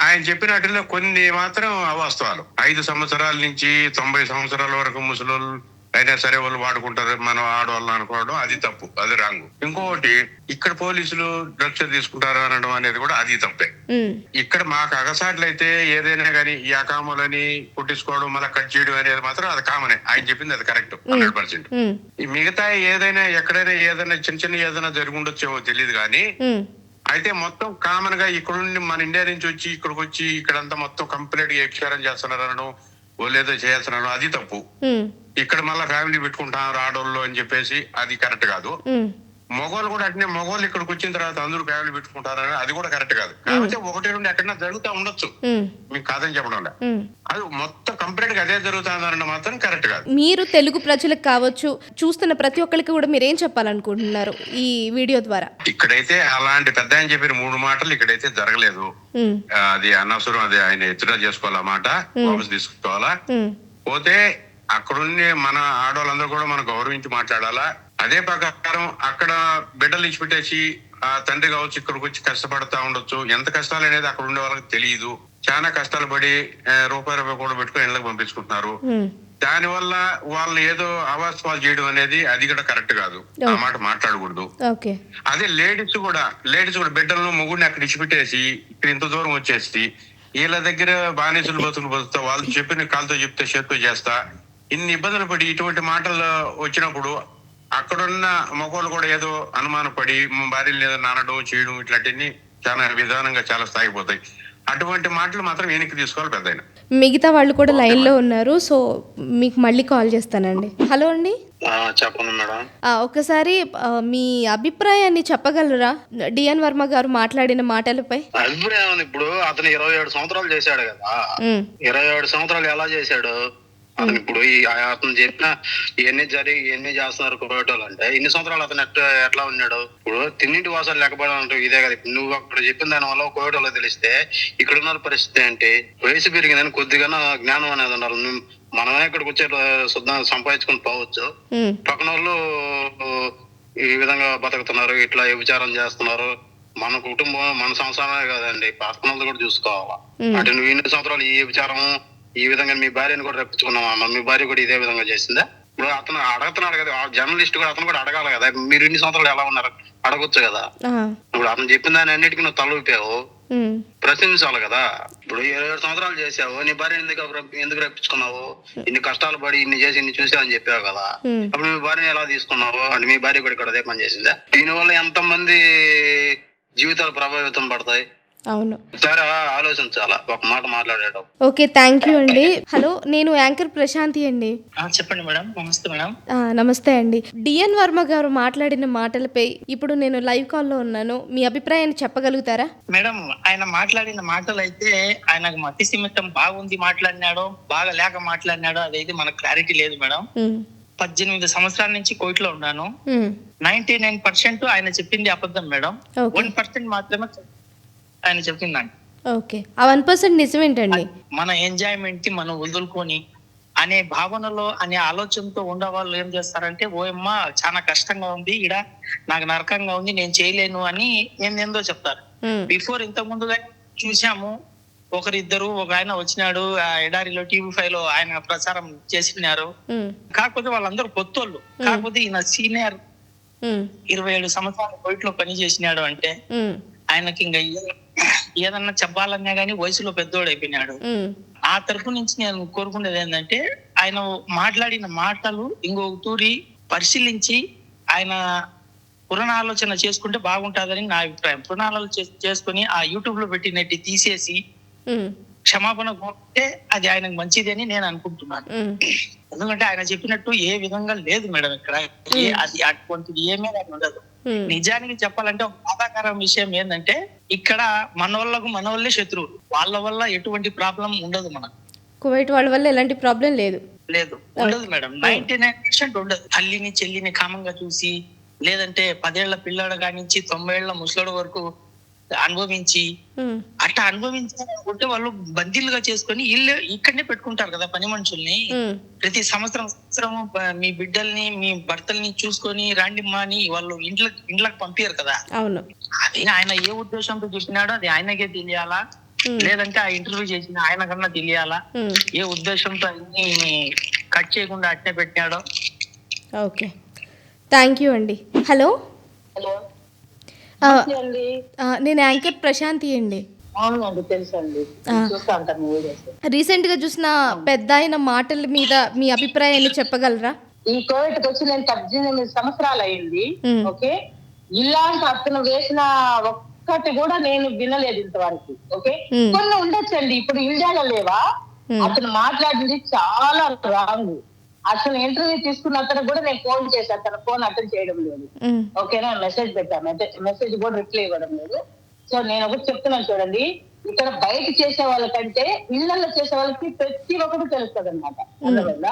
Speaker 9: ఆయన చెప్పిన వాటిల్లో కొన్ని మాత్రం అవాస్తవాలు. 5 సంవత్సరాల నుంచి 90 సంవత్సరాల వరకు ముసలోళ్ళు అయినా సరే వాళ్ళు వాడుకుంటారు, మనం ఆడవాళ్ళని అనుకోవడం అది తప్పు, అది రాంగ్. ఇంకొకటి ఇక్కడ పోలీసులు డ్రగ్స్ తీసుకుంటారు అనడం అనేది కూడా అది తప్పే. ఇక్కడ మాకు అగసాట్లు అయితే ఏదైనా కానీ ఈ అకాములని పుట్టించుకోవడం మళ్ళీ కట్ చేయడం అనేది మాత్రం అది కామనే. ఆయన చెప్పింది అది కరెక్ట్ 100%. ఈ మిగతా ఏదైనా ఎక్కడైనా ఏదైనా చిన్న ఏదైనా జరిగి ఉండొచ్చేమో తెలియదు కానీ అయితే మొత్తం కామన్ గా ఇక్కడ మన ఇండియా నుంచి వచ్చి ఇక్కడికి వచ్చి ఇక్కడంతా మొత్తం కంప్లీట్ గా ఎక్స్కారం చేస్తున్నారు అనడం, వాళ్ళు ఏదో చేస్తున్నారు అది తప్పు. ఇక్కడ మళ్ళీ ఫ్యామిలీ పెట్టుకుంటారు ఆడోళ్ళు అని చెప్పేసి అది కరెక్ట్ కాదు. మగవాళ్ళు కూడా అట్నే మగవాళ్ళు ఇక్కడికి వచ్చిన తర్వాత అందరూ ఫ్యామిలీ పెట్టుకుంటారని అది కూడా కరెక్ట్ కాదు. కాకపోతే 1-2 ఎక్కడైనా జరుగుతూ ఉండొచ్చు, మీకు కాదని చెప్పడం. అది మొత్తం కంప్లీట్ గా అదే జరుగుతుందన్న మాత్రం కరెక్ట్ కాదు.
Speaker 1: మీరు తెలుగు ప్రజలకు కావచ్చు, చూస్తున్న ప్రతి ఒక్కరికి కూడా మీరేం చెప్పాలనుకుంటున్నారు ఈ వీడియో ద్వారా?
Speaker 9: ఇక్కడైతే అలాంటి పెద్ద ఆయన చెప్పిన 3 మాటలు ఇక్కడైతే జరగలేదు. అది అనవసరం, అది ఆయన ఎత్తుగా చేసుకోవాలా, మాట వాపస్ తీసుకోవాలా. పోతే అక్కడున్న మన ఆడవాళ్ళందరూ కూడా మనం గౌరవించి మాట్లాడాలా. అదే ప్రకారం అక్కడ బిడ్డలు ఇచ్చిపెట్టేసి ఆ తండ్రి కావచ్చు ఇక్కడికి వచ్చి కష్టపడతా ఉండొచ్చు. ఎంత కష్టాలు అనేది అక్కడ ఉండే వాళ్ళకి తెలియదు. చాలా కష్టాలు పడి రూపాయి కూడా పెట్టుకుని ఇళ్ళకి పంపించుకుంటున్నారు. దాని వల్ల వాళ్ళని ఏదో అవాస్తవాలు చేయడం అనేది అది కూడా కరెక్ట్ కాదు, ఆ మాట మాట్లాడకూడదు. అదే లేడీస్ కూడా బిడ్డలను మొగుడిని అక్కడ ఇచ్చిపెట్టేసి ఇక్కడ ఇంత దూరం వచ్చేసి వీళ్ళ దగ్గర బానిసలు బతుకుతా వాళ్ళు చెప్పిన కాలుతో చెప్తే చేతితో చేస్తా ఇన్ని ఇబ్బందులు పడి ఇటువంటి మాటలు వచ్చినప్పుడు అక్కడున్న మగవాళ్ళు కూడా ఏదో అనుమానపడి భార్యలు ఏదైనా అనడం చేయడం ఇట్లాంటివన్నీ చాలా విధానంగా చాలా స్థాయిపోతాయి. అటువంటి మాటలు మాత్రం వెనక్కి తీసుకోవాలి పెద్ద.
Speaker 1: మిగతా వాళ్ళు కూడా లైన్ లో ఉన్నారు, సో మీకు మళ్ళీ కాల్ చేస్తానండి. హలో అండి.
Speaker 9: చెప్పండి మేడం.
Speaker 1: ఒకసారి మీ అభిప్రాయాన్ని చెప్పగలరా డిఎన్ వర్మ గారు మాట్లాడిన మాటలపై?
Speaker 9: అభిప్రాయం ఇప్పుడు అతను 27 సంవత్సరాలు చేశాడు కదా. 27 సంవత్సరాలు ఎలా చేశాడు అతను? ఇప్పుడు అతను చెప్పిన ఇవన్నీ చేస్తున్నారు కోవిటోళ్ళు అంటే ఇన్ని సంవత్సరాలు అతను ఎట్లా ఉన్నాడు? ఇప్పుడు తిన్నింటి వాసాలు లేకపోవడం ఇదే కదా. ఇప్పుడు నువ్వు అక్కడ చెప్పిన దాని వల్ల కోవిటోళ్ళు తెలిస్తే ఇక్కడ ఉన్న పరిస్థితి ఏంటి? వయసు పెరిగిందని కొద్దిగా జ్ఞానం అనేది ఉండాలి. మనమే ఇక్కడికి వచ్చే శుద్ధంగా సంపాదించుకుని పోవచ్చు, పక్కన వాళ్ళు ఈ విధంగా బతుకుతున్నారు, ఇట్లా వ్యభిచారం చేస్తున్నారు. మన కుటుంబం మన సంసారమే కదండి, పక్కన వాళ్ళు కూడా చూసుకోవాలా. అంటే నువ్వు ఇన్ని సంవత్సరాలు ఈ వ్యభిచారం ఈ విధంగా మీ భార్యను కూడా రప్పించుకున్నావా? మీ భార్య కూడా ఇదే విధంగా చేసిందా? ఇప్పుడు అతను అడుగుతున్నాడు కదా, జర్నలిస్ట్ కూడా అతను కూడా అడగాలి కదా, మీరు ఇన్ని సంవత్సరాలు ఎలా ఉన్నారు అడగొచ్చు కదా. ఇప్పుడు అతను చెప్పిన దాన్ని అన్నిటికీ నువ్వు తలూపావు, ప్రశ్నించాలి కదా. ఇప్పుడు 27 సంవత్సరాలు చేసావు, నీ భార్య ఎందుకు రప్పించుకున్నావు? ఇన్ని కష్టాలు పడి ఇన్ని చేసి ఇన్ని చూసావని చెప్పావు కదా, అప్పుడు మీ భార్యని ఎలా తీసుకున్నావు? అంటే మీ భార్య కూడా ఇక్కడ అదే పని చేసిందా? దీనివల్ల ఎంతమంది జీవితాలు ప్రభావితం పడతాయి?
Speaker 1: అవును,
Speaker 9: సరే ఆలోచించాలా ఒక మాట మాట్లాడేటప్పుడు.
Speaker 1: ఓకే, థ్యాంక్ యూ అండి. హలో, నేను యాంకర్ ప్రశాంతి అండి.
Speaker 10: చెప్పండి మేడం. నమస్తే మేడం.
Speaker 1: నమస్తే అండి. డిఎన్ వర్మ గారు మాట్లాడిన మాటలపై ఇప్పుడు నేను లైవ్ కాల్లో ఉన్నాను, మీ అభిప్రాయాన్ని చెప్పగలుగుతారా?
Speaker 10: మేడం, ఆయన మాట్లాడిన మాటలు అయితే ఆయనకు మతి సిమితం బాగుంది మాట్లాడినాడో బాగా లేక మాట్లాడినాడో అదైతే మనకు క్లారిటీ లేదు మేడం. 18 సంవత్సరాల నుంచి కోవిట్లో ఉన్నాను. 99% ఆయన చెప్పింది అబద్ధం మేడం. 1% మాత్రమే ఆయన చెప్పిందండి.
Speaker 1: ఓకే, ఆ 1% నిజమేంటండి?
Speaker 10: మన ఎంజాయ్మెంట్ కి మనం వదులుకొని అనే భావనలో అనే ఆలోచనతో ఉండేవాళ్ళు ఏం చేస్తారంటే, ఓయమ్మ చాలా కష్టంగా ఉంది, ఇడ నాకు నరకంగా ఉంది, నేను చేయలేను అని ఏందో చెప్తారు. బిఫోర్ ఇంతకు ముందుగా చూసాము, ఒకరిద్దరు ఒక ఆయన వచ్చినాడు ఎడారిలో TV5 లో ఆయన ప్రచారం చేసినారు. కాకపోతే వాళ్ళందరూ కొత్తోళ్ళు. కాకపోతే ఈయన సీనియర్ 27 సంవత్సరాలు కోవిట్లో పని చేసినాడు అంటే ఆయనకి ఇంకా ఏదన్నా చెప్పాలన్నా గానీ వయసులో పెద్దోడు అయిపోయినాడు. ఆ తరపు నుంచి నేను కోరుకునేది ఏంటంటే, ఆయన మాట్లాడిన మాటలు ఇంకొక తూరి పరిశీలించి ఆయన పునరాలోచన చేసుకుంటే బాగుంటుందని నా అభిప్రాయం. పునరాలోచన చేసుకుని ఆ యూట్యూబ్ లో పెట్టినట్టు తీసేసి క్షమాపణ కోరితే అది ఆయనకు మంచిది అని నేను అనుకుంటున్నాను. ఎందుకంటే ఆయన చెప్పినట్టు ఏ విధంగా లేదు మేడం ఇక్కడ, అది అటువంటిది ఏమీ ఉండదు. నిజానికి చెప్పాలంటే ఒక బాధాకరం విషయం ఏంటంటే ఇక్కడ మన వాళ్ళే శత్రువులు, వాళ్ళ వల్ల ఎటువంటి ప్రాబ్లం ఉండదు. మనకు
Speaker 1: కువైట్ వాళ్ళ వల్ల ఎలాంటి ప్రాబ్లం లేదు
Speaker 10: ఉండదు మేడం. 99% ఉండదు. తల్లిని చెల్లిని కామంగా చూసి, లేదంటే 10 ఏళ్ల పిల్లాడు కానించి 90 ఏళ్ల ముసలోడు వరకు అనుభవించి, అట్లా అనుభవించాలంటే వాళ్ళు బందీలుగా చేసుకొని ఇక్కడనే పెట్టుకుంటారు కదా పని మనుషుల్ని. ప్రతి సంవత్సరం మీ బిడ్డల్ని మీ భర్తల్ని చూసుకొని రాండిమ్మా అని వాళ్ళు ఇంట్లోకి పంపారు కదా.
Speaker 1: అవును,
Speaker 10: అది ఆయన ఏ ఉద్దేశంతో చెప్పినాడో అది ఆయనకే తెలియాలా, లేదంటే ఆ ఇంటర్వ్యూ చేసిన ఆయన కన్నా తెలియాలా ఏ ఉద్దేశంతో అన్ని కట్ చేయకుండా అట్నే పెట్టాడో.
Speaker 1: ఓకే, థ్యాంక్ యూ అండి. హలో, నేను యాంకర్ ప్రశాంతి అండి.
Speaker 11: అవునండి, తెలుసండి, చూస్తా ఉంటాను వీడియోస్.
Speaker 1: రీసెంట్ గా చూసిన పెద్ద ఆయన మాటల మీద మీ అభిప్రాయాన్ని చెప్పగలరా?
Speaker 11: ఈ కోవిడ్కి వచ్చి నేను 18 సంవత్సరాలు అయింది. ఓకే, ఇలాంటి అతను వేసిన ఒక్కటి కూడా నేను వినలేదు ఇంతవరకు. ఓకే, కొన్ని ఉండొచ్చండి, ఇప్పుడు ఇండియాలో లేవా, అతను మాట్లాడింది చాలా రాంగ్. అసలు ఇంటర్వ్యూ తీసుకున్న అతను కూడా నేను ఫోన్ చేశాను, తన ఫోన్ అటెండ్ చేయడం లేదు. ఓకేనా, మెసేజ్ పెట్టాను, మెసేజ్ కూడా రిప్లై ఇవ్వడం లేదు. సో నేను ఒకటి చెప్తున్నాను చూడండి, ఇక్కడ బయట చేసే వాళ్ళకంటే ఇళ్లలో చేసే వాళ్ళకి ప్రతి ఒక్కటి తెలుస్తుంది అనమాట. అందువల్ల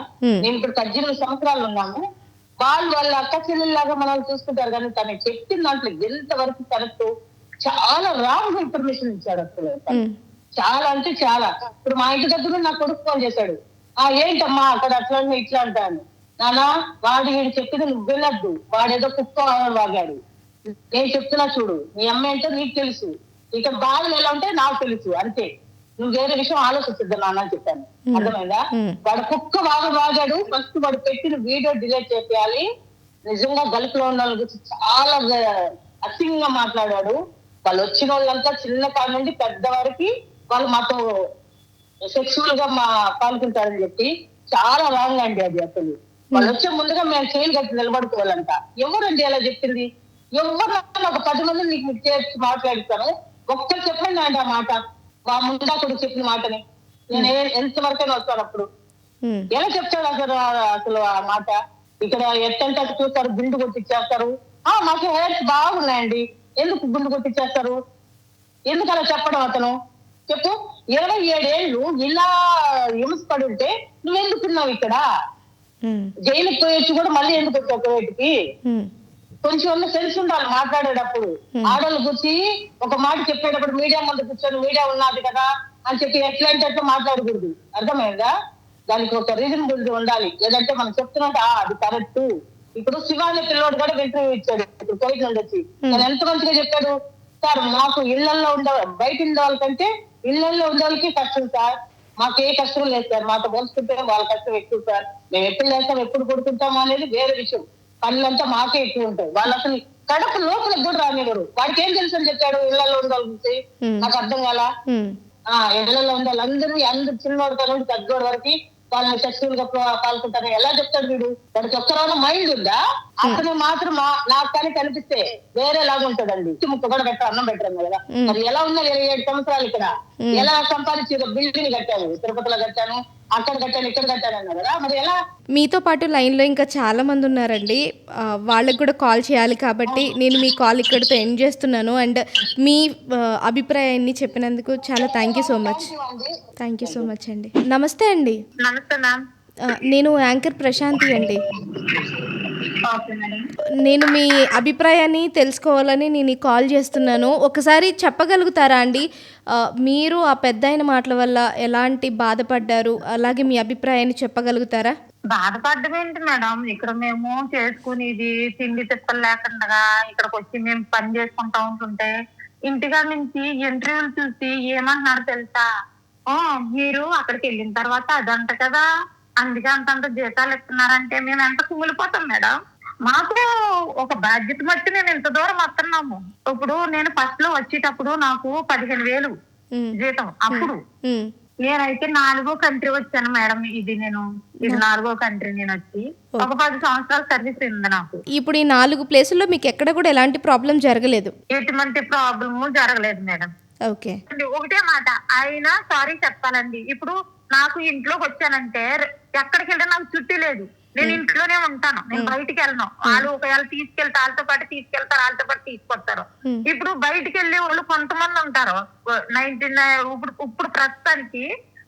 Speaker 11: నేను ఇప్పుడు 18 సంవత్సరాలు ఉన్నాము, వాళ్ళ అక్క చెల్లెల్లాగా మనల్ని చూసుకుంటారు. కానీ తను చెప్పిన దాంట్లో ఎంతవరకు కరెక్ట్, చాలా రాంగ్ ఇన్ఫర్మేషన్ ఇచ్చాడు అసలు. చాలా అంటే చాలా. ఇప్పుడు మా ఇంటి దగ్గర నా కొడుకు ఫోన్ చేశాడు, ఏంటమ్మా అక్కడ అట్లా ఇట్లా అంటాను. నానా వాడు వీడు చెప్పింది నువ్వు వినద్దు, వాడేదో కుక్క వాగాడు, నేను చెప్తున్నా చూడు, నీ అమ్మ ఏంటో నీకు తెలుసు, ఇక బాధలు ఎలా ఉంటే నాకు తెలుసు, అంతే, నువ్వు వేరే విషయం ఆలోచిస్తుంది నాన్న అని చెప్పాను. అర్థమైందా? వాడు కుక్క వాగాడు, ఫస్ట్ వాడు పెట్టిన వీడియో డిలీట్ చేయాలి. నిజంగా గల్ఫ్ లో ఉన్న వాళ్ళ గురించి చాలా అసింగా మాట్లాడాడు. వాళ్ళు వచ్చిన వాళ్ళంతా చిన్న కాడ నుండి పెద్ద వరకు వాళ్ళు మాతో సెక్సువల్ గా పాల్గొంటారని చెప్పి చాలా రాంగ్ అండి అది. అసలు వాళ్ళు వచ్చే ముందుగా మేము చేయలు కట్టి నిలబడుకోవాలంట. ఎవరండి అలా చెప్పింది? ఎవరు ఒక 10 మందిని నీకు చేర్చి మాట్లాడుతాను, ఒక్కరు చెప్పండి అండి ఆ మాట, మా ముందా కొడుకు చెప్పిన మాటని. నేను ఎంతవరకైనా వస్తాను అప్పుడు. ఎలా చెప్తాడు అసలు ఆ మాట? ఇక్కడ ఎట్టంటే అటు చూస్తారు, గుండు కొట్టిచ్చేస్తారు. మాకు హెయిర్స్ బాగున్నాయండి, ఎందుకు గుండు కొట్టిచ్చేస్తారు? ఎందుకు అలా చెప్పడం అతను? చెప్పు. 27 ఏళ్ళు ఇలా హింసపడి ఉంటే నువ్వెందుకున్నావు ఇక్కడ? జైలుకి పోయొచ్చు కూడా మళ్ళీ ఎందుకు వచ్చావు కోవిడ్కి? కొంచెం సెన్స్ ఉండాలి మాట్లాడేటప్పుడు. ఆడవాళ్ళు కూర్చి ఒక మాట చెప్పేటప్పుడు మీడియా ముందు కూర్చొని మీడియా ఉన్నది కదా అని చెప్పి ఎట్లంటే అట్లా మాట్లాడకూడదు. అర్థమైందా? దానికి ఒక రీజనబుల్ ఉండాలి. ఏదంటే మనం చెప్తున్నట్టు అది కరెక్ట్. ఇప్పుడు శివాని పిల్లోడు కూడా ఇంటర్వ్యూ ఇచ్చాడు ఇప్పుడు కోవిడ్ నుండి వచ్చి. నేను ఎంత మంచిగా చెప్పాడు సార్, మాకు ఇళ్లలో బయట ఉండే వాళ్ళకంటే ఇళ్లలో ఉండే వాళ్ళకి కష్టం సార్, మాకు ఏ కష్టం లేదు సార్, మాతో పోల్చుకుంటే వాళ్ళ కష్టం ఎక్కువ సార్, మేము ఎప్పుడు లేస్తాం ఎప్పుడు కొడుకుంటాము అనేది వేరే విషయం, పనులంతా మాకే ఎక్కువ ఉంటాయి. వాళ్ళు అసలు కడప లోపలికి కూడా రానివ్వరు. వాడికి ఏం తెలుసు అని చెప్పాడు ఇళ్లలో ఉండే వాళ్ళ గురించి? నాకు అర్థం కాలా. ఇళ్లలో ఉండే వాళ్ళందరూ అందరు చిన్నోడు నుండి పెద్దోడు వరకు వాళ్ళని సెక్సువల్ గా పాల్గొంటారు. ఎలా చెప్తాడు వీడు? వాడికి ఒక్కరోజు మైండ్ ఉందా? అతను మాత్రం నాకు కానీ కనిపిస్తే వేరేలాగా ఉంటదండి. ముక్క కూడా పెట్టారు, అన్నం పెట్టారు కదా. మరి ఎలా ఉన్నారు 27 సంవత్సరాలు ఇక్కడ? ఎలా సంపాదించి బిల్డింగ్ కట్టాను, తిరుపతిలో కట్టాను, అక్కడ కట్టాను, ఇక్కడ కట్టాను అన్నారు కదా, మరి ఎలా?
Speaker 1: మీతో పాటు లైన్లో ఇంకా చాలా మంది ఉన్నారండి, వాళ్ళకి కూడా కాల్ చేయాలి కాబట్టి నేను మీ కాల్ ఇక్కడితో ఎండ్ చేస్తున్నాను. అండ్ మీ అభిప్రాయాన్ని చెప్పినందుకు చాలా thank you so much. Thank you so much అండి. నమస్తే అండి.
Speaker 8: నమస్తే మ్యామ్.
Speaker 1: నేను యాంకర్ ప్రశాంతి అండి. నేను మీ అభిప్రాయాన్ని తెలుసుకోవాలని నేను కాల్ చేస్తున్నాను. ఒకసారి చెప్పగలుగుతారా అండి, మీరు ఆ పెద్ద ఆయన మాటల వల్ల ఎలాంటి బాధపడ్డారు, అలాగే మీ అభిప్రాయాన్ని చెప్పగలుగుతారా?
Speaker 8: బాధపడ్డం ఏంటి మేడం, ఇక్కడ మేము చేసుకునేది తిండి తిప్పలు లేకుండా ఇక్కడికి వచ్చి మేము పని చేసుకుంటా ఉంటుంటే ఇంటిగా నుంచి ఇంటర్వ్యూలు చూసి ఏమంటున్నారు తెలుసా? మీరు అక్కడికి వెళ్ళిన తర్వాత అదంట కదా, అందుకే అంతంత జీతాలు ఇస్తున్నారంటే మేము ఎంత కుమిలిపోతాం మేడం. మాకు ఒక బాధ్యత బట్టి మేము ఇంత దూరం వస్తున్నాము. ఇప్పుడు నేను ఫస్ట్ లో వచ్చేటప్పుడు నాకు 15,000 జీతం. అప్పుడు నేనైతే 4వ కంట్రీ వచ్చాను మేడం. ఇది 4వ కంట్రీ నేను వచ్చి ఒక 10 సంవత్సరాల సర్వీస్ ఉంది నాకు.
Speaker 1: ఇప్పుడు ఈ 4 ప్లేసుల్లో మీకు ఎక్కడ కూడా ఎలాంటి ప్రాబ్లం జరగలేదు?
Speaker 8: ఎటువంటి ప్రాబ్లము జరగలేదు మేడం.
Speaker 1: ఓకే.
Speaker 8: ఒకటే మాట, ఆయన సారీ చెప్పాలండి. ఇప్పుడు నాకు ఇంట్లోకి వచ్చానంటే ఎక్కడికి వెళ్ళినా నాకు చుట్టి లేదు, నేను ఇంట్లోనే ఉంటాను, నేను బయటికి వెళ్ళను. వాళ్ళు ఒకవేళ తీసుకెళ్తే వాళ్ళతో పాటు తీసుకెళ్తారు, వాళ్ళతో పాటు తీసుకొస్తారు. ఇప్పుడు బయటికి వెళ్ళే వాళ్ళు కొంతమంది ఉంటారు. 99 ఇప్పుడు ప్రస్తుతానికి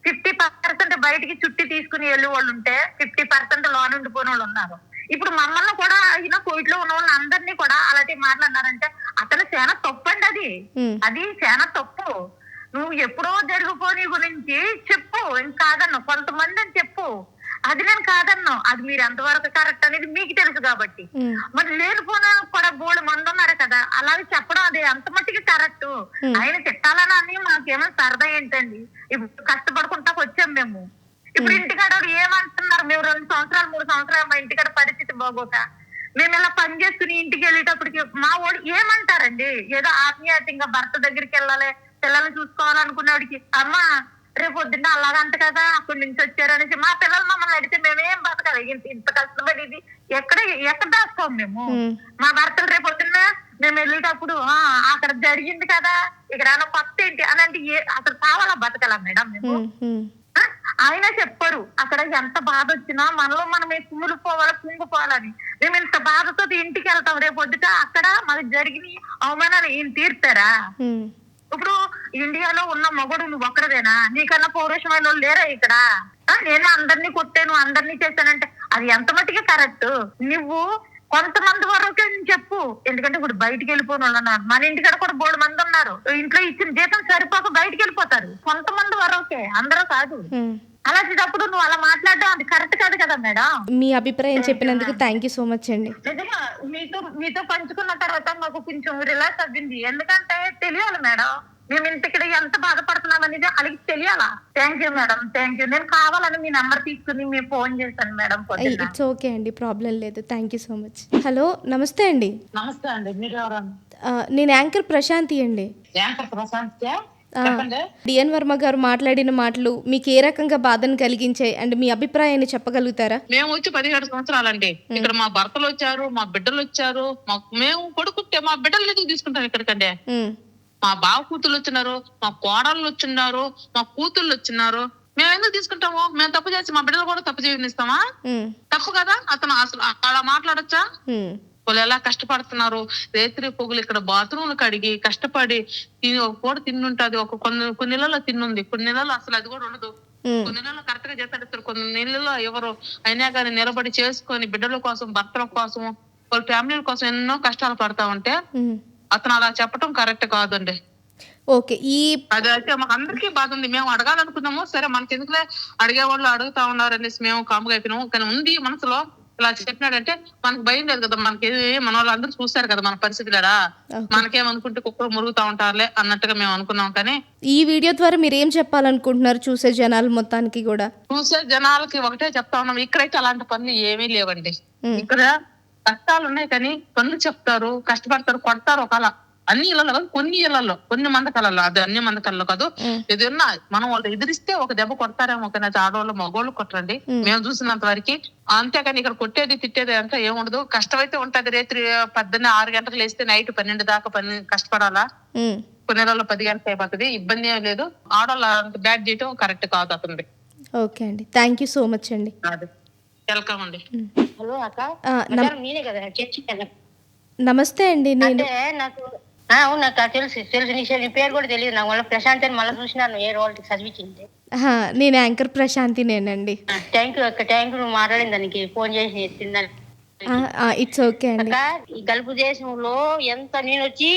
Speaker 8: 50% బయటికి చుట్టి తీసుకుని వెళ్ళే వాళ్ళు ఉంటే 50% లోన్ ఉండిపోయిన వాళ్ళు ఉన్నారు. ఇప్పుడు మమ్మల్ని కూడా అయినా కోవిడ్ లో ఉన్న వాళ్ళని అందరినీ కూడా అలాంటి మాట్లాడినారంటే అతను చాలా తప్పు అండి. అది చాలా తప్పు. నువ్వు ఎప్పుడో జరిగిపోని గురించి చెప్పు, ఇంకా కాదన్ను. కొంతమంది అని చెప్పు, అది నేను కాదన్ను. అది మీరు ఎంతవరకు కరెక్ట్ అనేది మీకు తెలుసు కాబట్టి. మరి లేనిపోయిన కూడా బోల్డ్ మంది ఉన్నారు కదా, అలాగే చెప్పడం అది ఎంత మట్టికి కరెక్ట్. ఆయన తిట్టాలని మాకేమో సరదా ఏంటండి, ఇప్పుడు కష్టపడుకుంటా వచ్చాం మేము. ఇప్పుడు ఇంటికాడ ఏమంటున్నారు, మేము 2 సంవత్సరాలు 3 సంవత్సరాలు మా ఇంటికాడ పరిస్థితి బాగోక మేము ఇలా పని చేసుకుని ఇంటికి వెళ్ళేటప్పటికి మా వాడు ఏమంటారండి, ఏదో ఆత్మీయతంగా భర్త దగ్గరికి వెళ్ళాలి, పిల్లల్ని చూసుకోవాలనుకునేవాడికి అమ్మ రేపు పొద్దున్న అలాగంట కదా అక్కడి నుంచి వచ్చారనేసి మా పిల్లలు మమ్మల్ని అడిగితే మేమేం బతకాలి, ఇంత కష్టపడేది ఎక్కడ దాస్తాం మేము. మా భర్తలు రేపు పొద్దున్న మేము వెళ్ళేటప్పుడు అక్కడ జరిగింది కదా, ఇక్కడ కొత్త ఏంటి అని అంటే అక్కడ కావాలా బతకాలా మేడం మేము? ఆయన చెప్పారు అక్కడ ఎంత బాధ వచ్చినా మనలో మనమే కుంగిపోవాలని. మేము ఇంత బాధతో ఇంటికి వెళ్తాం, రేపు పొద్దుట అక్కడ మనకి జరిగిన అవమానాలు ఈయన తీర్తారా? ఇప్పుడు ఇండియాలో ఉన్న మగడు నువ్వు ఒక్కడదేనా? నీకన్నా పౌరుషమైన వాళ్ళు లేరా ఇక్కడ? నేను అందరినీ కొట్టాను, అందరినీ చేశానంటే అది ఎంత మట్టుకి కరెక్ట్? నువ్వు కొంతమంది వరకే చెప్పు, ఎందుకంటే ఇప్పుడు బయటికి వెళ్ళిపోయిన వాళ్ళు ఉన్నారు. మన ఇంటికాడ కూడా 3 మంది ఉన్నారు, ఇంట్లో ఇచ్చిన జీతం సరిపోక బయటికి వెళ్ళిపోతారు. కొంతమంది వరకే, అందరూ కాదు. అలాంటప్పుడు నువ్వు అలా మాట్లాడడం అది కరెక్ట్ కాదు కదా మేడం.
Speaker 1: మీ అభిప్రాయం చెప్పినందుకు థ్యాంక్ యూ సో మచ్ అండి.
Speaker 8: నిజంగా మీతో పంచుకున్న తర్వాత మాకు కొంచెం రిలాక్స్ అవ్వింది. ఎందుకంటే తెలియాలి మేడం, మేము ఇంటికి ఎంత బాధపడుతున్నాం అనేది వాళ్ళకి తెలియాలా. Thank you madam, thank you. నేను కావాలని మీ నెంబర్ తీసుకుని మేము ఫోన్ చేశాను మేడం.
Speaker 1: ఇట్స్ ఓకే అండి, ప్రాబ్లం లేదు. Thank you so much. Hello, నమస్తే అండి.
Speaker 11: నమస్తే అండి, మీరు ఎవరన్నా?
Speaker 1: నేను యాంకర్ ప్రశాంతి అండి.
Speaker 11: యాంకర్ ప్రశాంతి.
Speaker 1: డిఎన్ వర్మ గారు మాట్లాడిన మాటలు మీకు ఏ రకంగా బాధను కలిగించాయి అండ్ మీ అభిప్రాయాన్ని చెప్పగలుగుతారా?
Speaker 10: మేము వచ్చి 17 సంవత్సరాలండి. ఇక్కడ మా భర్తలు వచ్చారు, మా బిడ్డలు వచ్చారు. మేము కొడుకుంటే మా బిడ్డలు ఎందుకు తీసుకుంటాం ఇక్కడికంటే? మా బావ కూతుళ్ళు వచ్చినారు, మా కోడళ్ళు వచ్చిన్నారు, మా కూతుళ్ళు వచ్చినారు. మేము ఎందుకు తీసుకుంటాము? మేము తప్పు చేసి మా బిడ్డలు కూడా తప్పు చేయనిస్తామా? తప్పు కదా. అతను అసలు అలా మాట్లాడచ్చా? వాళ్ళు ఎలా కష్టపడుతున్నారు, రేత్రి పొగులు ఇక్కడ బాత్రూమ్లు కడిగి కష్టపడి ఒక పూట తిన్నుంటది, కొన్ని నెలల్లో తిన్నుంది, కొన్ని నెలల్లో అసలు అది కూడా ఉండదు. కొన్ని నెలల్లో కరెక్ట్ గా చేస్తారు, కొన్ని నెలల్లో ఎవరు అయినా కానీ నిలబడి చేసుకొని బిడ్డల కోసం, భర్తల కోసం, వాళ్ళ ఫ్యామిలీల కోసం ఎన్నో కష్టాలు పడతా ఉంటే అతను అలా చెప్పడం కరెక్ట్ కాదండి.
Speaker 1: ఓకే,
Speaker 10: అదైతే మాకు అందరికీ బాధ ఉంది. మేము అడగాలనుకున్నాము, సరే మనకి ఎందుకులే అడిగే వాళ్ళు అడుగుతా ఉన్నారు అనేసి మేము కాముగా అయిపోయినాము. కానీ ఉంది మనసులో, ఇలా చెప్పినాడంటే మనకు భయం లేదు కదా. మనకి మన వాళ్ళు అందరూ చూస్తారు కదా మన పరిస్థితులరా, మనకేమనుకుంటే కుక్కలు మురుగుతా ఉంటారులే అన్నట్టుగా మేము అనుకున్నాం. కానీ
Speaker 1: ఈ వీడియో ద్వారా మీరు ఏం చెప్పాలనుకుంటున్నారు చూసే జనాలు మొత్తానికి కూడా?
Speaker 10: చూసే జనాలకి ఒకటే చెప్తా ఉన్నాం, ఇక్కడైతే అలాంటి పనులు ఏమీ లేవండి. ఇక్కడ కష్టాలు ఉన్నాయి కానీ పనులు చెప్తారు, కష్టపడతారు, కొడతారు. ఒకలా అన్ని ఇళ్లలో కాదు, కొన్ని ఇళ్లలో, కొన్ని మందకాలలో, అది అన్ని మందకాలలో కాదు. ఏదన్నా మనం వాళ్ళు ఎదిరిస్తే ఒక దెబ్బ కొడతారేమో, కానీ ఆడవాళ్ళు మగోళ్ళు కొట్టరండి మేము చూసినంత వరకు. అంతేకాని ఇక్కడ కొట్టేది తిట్టేది అంతా ఏముండదు. కష్టమైతే ఉంటది. రేత్రి 6 గంటలకు లేస్తే నైట్ 12 దాకా పని కష్టపడాలా. కొన్ని నెలల్లో 10 గంటలకు అయిపోతుంది, ఇబ్బంది ఏం లేదు. ఆడవాళ్ళు అంత బ్యాడ్ చేయటం కరెక్ట్ కాదు అతనిది.
Speaker 1: ఓకే అండి, థ్యాంక్ యూ సో మచ్ అండి.
Speaker 10: వెల్కమ్ అండి.
Speaker 8: హలో అక్క, నేనే కదా చర్చి కదా.
Speaker 1: నమస్తే అండి.
Speaker 8: నాకు అవునక్క తెలుసు నీ పేరు కూడా తెలియదు నాకు. మళ్ళీ ప్రశాంత్ అని మళ్ళీ చూసినాను, ఏ రోల్ చదివించింది.
Speaker 1: నేను యాంకర్ ప్రశాంతినేనండి.
Speaker 8: థ్యాంక్ యూ అక్క, థ్యాంక్ యూ. నువ్వు మాట్లాడింది దానికి ఫోన్ చేసి ఎత్తిందని.
Speaker 1: ఇట్స్ ఓకే అండి.
Speaker 8: ఈ గల్ఫ్ దేశంలో ఎంత నేను వచ్చి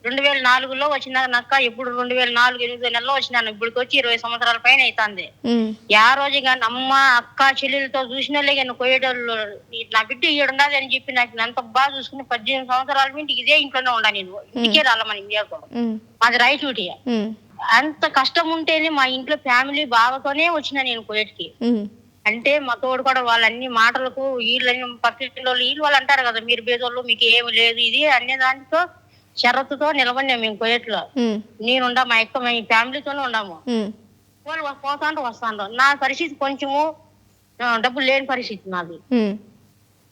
Speaker 8: 2004లో వచ్చినానక్క. ఇప్పుడు 2004 8 నెలలో వచ్చినాను. ఇప్పటికి వచ్చి 20 సంవత్సరాల పైన అవుతుంది. ఆ రోజు కానీ అమ్మ అక్క చెల్లెలతో చూసినోళ్ళే కానీ కోయేటోళ్ళు నా బిడ్డ ఇక్కడ ఉండదు అని చెప్పి నాకు అంత బాగా చూసుకుని 18 సంవత్సరాల నుంచి ఇదే ఇంట్లోనే ఉండా. నేను ఇంటికే రాల మన ఇండియాకు, అది రైట్ డ్యూటీ. అంత కష్టం ఉంటేనే మా ఇంట్లో ఫ్యామిలీ బావతోనే వచ్చిన నేను కోయేటికి. అంటే మా తోడు కూడా వాళ్ళన్ని మాటలకు వీళ్ళని పక్కన వీళ్ళు వాళ్ళు అంటారు కదా, మీరు బేదోళ్ళు మీకు ఏమి లేదు ఇది అనే దాంతో షరతుతో నిలబడినా మేము కోయేట్లో. నేనుండా మా యొక్క మీ ఫ్యామిలీతోనే ఉన్నాము. వాళ్ళు వస్తాండ్రు. నా పరిస్థితి కొంచెము డబ్బులు లేని పరిస్థితి నాది.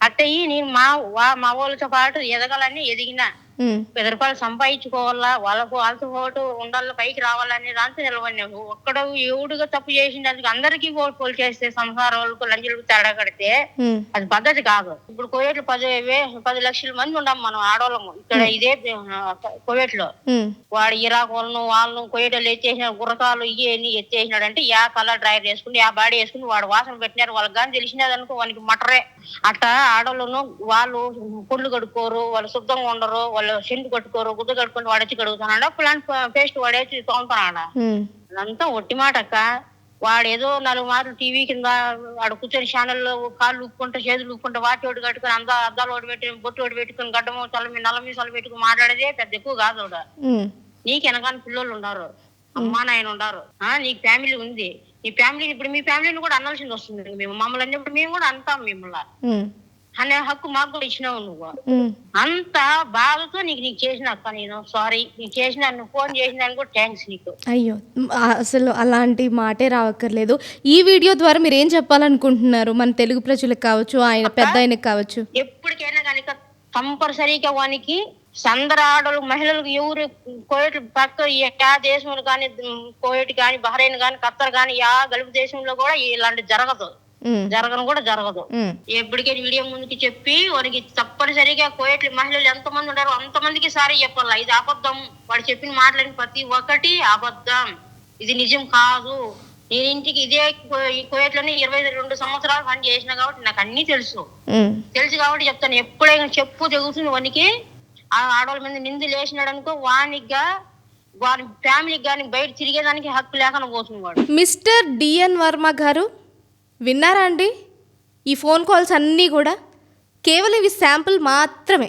Speaker 8: అట్టయి నేను మా వాళ్ళతో పాటు ఎదగాలని ఎదిగినా. 10 రూపాయలు సంపాదించుకోవాలా, వాళ్ళతో పాటు ఉండాలి, పైకి రావాలనే దాంతో నిలబడినావు. ఒక్కడ ఎవడుగా తప్పు చేసినందుకు అందరికీ పోలు చేస్తే సంసారం వాళ్ళకు లంచులకు తేడా కడితే అది పద్ధతి కాదు. ఇప్పుడు కోవిడ్ 10 లక్షల మంది ఉన్నాం మనం ఆడవాళ్ళము ఇక్కడ ఇదే కోవిడ్ లో. వాడు ఇరాక్ వాళ్ళను కోవిడ్ లో ఎత్తేసిన గుర్రకాలు ఇవన్నీ ఎత్తేసినాడంటే యా కలర్ డ్రైవర్ వేసుకుని యా బాడీ వేసుకుని వాడు వాసన పెట్టినారు. వాళ్ళకి కానీ తెలిసినది అనుకో వానికి మటరే. అట్లా ఆడవాళ్ళను వాళ్ళు పుండ్లు కడుక్కోరు, వాళ్ళు శుద్ధంగా ఉండరు, వాళ్ళు సెంటు కట్టుకోరు, గుడ్డ కట్టుకుని వాడొచ్చి కడుగుతాడా ప్లాంట్ పేస్ట్ వాడేసి తోముతాడా. అదంతా ఒట్టి మాట అక్క. వాడేదో 4 మార్లు టీవీ కింద వాడు కూర్చొని ఛానల్లో కాళ్ళు ఊపుకుంటా చేతులు ఊపుకుంటా వాటి ఒకటి కట్టుకుని అద్దాలు ఒకటి పెట్టుకుని బొట్టు ఒకటి పెట్టుకుని గడ్డమో నల్ల మీసాలు పెట్టుకుని మాట్లాడేదే పెద్ద ఎక్కువ కాదు. నీకు వెనకాని పిల్లలు ఉన్నారు, అమ్మా నాయన ఉన్నారు, నీకు ఫ్యామిలీ ఉంది. నీ ఫ్యామిలీ ఇప్పుడు మీ ఫ్యామిలీని కూడా అనాల్సింది వస్తుంది. మేము మమ్మల్ని అన్నప్పుడు మేము కూడా అంటాం మిమ్మల్ని అనే హక్కు మాకు కూడా ఇచ్చినావు. నువ్వు అంత బాధతో నీకు చేసిన అక్క నేను సారీ. నీకు చేసిన నువ్వు ఫోన్ చేసిన కూడా థ్యాంక్స్ నీకు.
Speaker 1: అయ్యో అసలు అలాంటి మాటే రావక్కర్లేదు. ఈ వీడియో ద్వారా మీరు ఏం చెప్పాలనుకుంటున్నారు మన తెలుగు ప్రజలకు కావచ్చు, ఆయన పెద్ద ఆయనకు కావచ్చు?
Speaker 8: ఎప్పటికైనా కనుక కంపల్సరీగా వానికి అందరు ఆడలు మహిళలకు ఎవరు కోవిడ్ పక్క యా దేశంలో కానీ కోవిడ్ కానీ బహ్రెయిన్ కానీ ఖత్తర్ కానీ యా గల్ఫ్ దేశంలో కూడా ఇలాంటి జరగను కూడా జరగదు. ఎప్పటికైనా వీడియో ముందుకి చెప్పి వానికి తప్పనిసరిగా కోవిడ్ మహిళలు ఎంతమంది ఉన్నారో అంతమందికి సారీ చెప్పాలి. ఇది అబద్ధం, వాడు చెప్పిన మాటలని ప్రతి ఒక్కటి అబద్ధం, ఇది నిజం కాదు. నేను ఇంటికి ఇదే కోవిడ్ లోనే 22 సంవత్సరాలు పని చేసిన కాబట్టి నాకు అన్ని తెలుసు కాబట్టి చెప్తాను. ఎప్పుడైనా చెప్పు తెగుతుంది వానికి ఆ ఆడవాళ్ళ మీద నిందలు వేసినాడు అనుకో వానికి వారి ఫ్యామిలీకి కానీ బయట తిరిగేదానికి హక్కు లేకుండా పోతుంది వాడు.
Speaker 1: మిస్టర్ డిఎన్ వర్మ గారు విన్నారా అండి? ఈ ఫోన్ కాల్స్ అన్నీ కూడా కేవలం ఇవి శాంపుల్ మాత్రమే.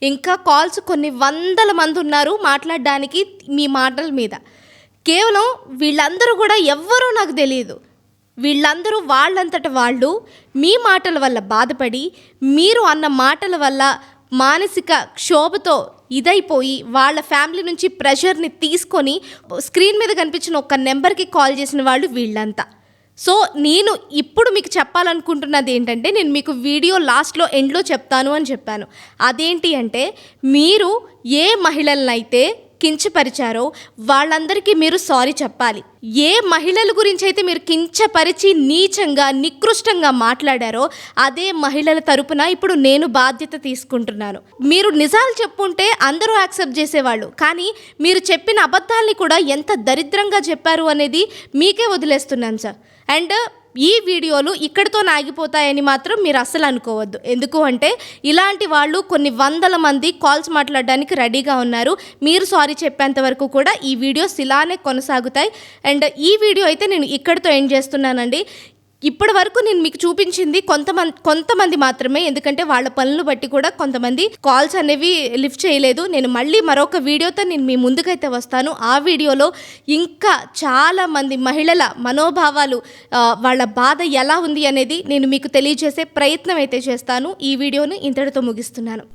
Speaker 1: ఇంకా కాల్స్ కొన్ని వందల మంది ఉన్నారు మాట్లాడడానికి మీ మాటల మీద. కేవలం వీళ్ళందరూ కూడా ఎవ్వరూ నాకు తెలియదు. వీళ్ళందరూ వాళ్ళంతట వాళ్ళు మీ మాటల వల్ల బాధపడి మీరు అన్న మాటల వల్ల మానసిక క్షోభతో ఇదైపోయి వాళ్ళ ఫ్యామిలీ నుంచి ప్రెషర్ని తీసుకొని స్క్రీన్ మీద కనిపించిన ఒక నెంబర్కి కాల్ చేసిన వాళ్ళు వీళ్ళంతా. సో నేను ఇప్పుడు మీకు చెప్పాలనుకుంటున్నది ఏంటంటే, నేను మీకు వీడియో లాస్ట్లో ఎండ్లో చెప్తాను అని చెప్పాను. అదేంటి అంటే, మీరు ఏ మహిళలనైతే కించపరిచారో వాళ్ళందరికీ మీరు సారీ చెప్పాలి. ఏ మహిళల గురించి అయితే మీరు కించపరిచి నీచంగా నికృష్టంగా మాట్లాడారో అదే మహిళల తరపున ఇప్పుడు నేను బాధ్యత తీసుకుంటున్నాను. మీరు నిజాలు చెప్పుంటే అందరూ యాక్సెప్ట్ చేసేవాళ్ళు, కానీ మీరు చెప్పిన అబద్ధాలని కూడా ఎంత దరిద్రంగా చెప్పారు అనేది మీకే వదిలేస్తున్నాను సార్. అండ్ ఈ వీడియోలు ఇక్కడితో ఆగిపోతాయని మాత్రం మీరు అస్సలు అనుకోవద్దు. ఎందుకు అంటే ఇలాంటి వాళ్ళు కొన్ని వందల మంది కాల్స్ మాట్లాడడానికి రెడీగా ఉన్నారు. మీరు సారీ చెప్పేంత వరకు కూడా ఈ వీడియోస్ ఇలానే కొనసాగుతాయి. అండ్ ఈ వీడియో అయితే నేను ఇక్కడితో ఎండ్ చేస్తున్నానండి. ఇప్పటి వరకు నేను మీకు చూపించింది కొంతమంది మాత్రమే, ఎందుకంటే వాళ్ళ పనులు బట్టి కూడా కొంతమంది కాల్స్ అనేవి లిఫ్ట్ చేయలేదు. నేను మళ్ళీ మరొక వీడియోతో నేను మీ ముందుకైతే వస్తాను. ఆ వీడియోలో ఇంకా చాలామంది మహిళల మనోభావాలు, వాళ్ళ బాధ ఎలా ఉంది అనేది నేను మీకు తెలియజేసే ప్రయత్నం అయితే చేస్తాను. ఈ వీడియోను ఇంతటితో ముగిస్తున్నాను.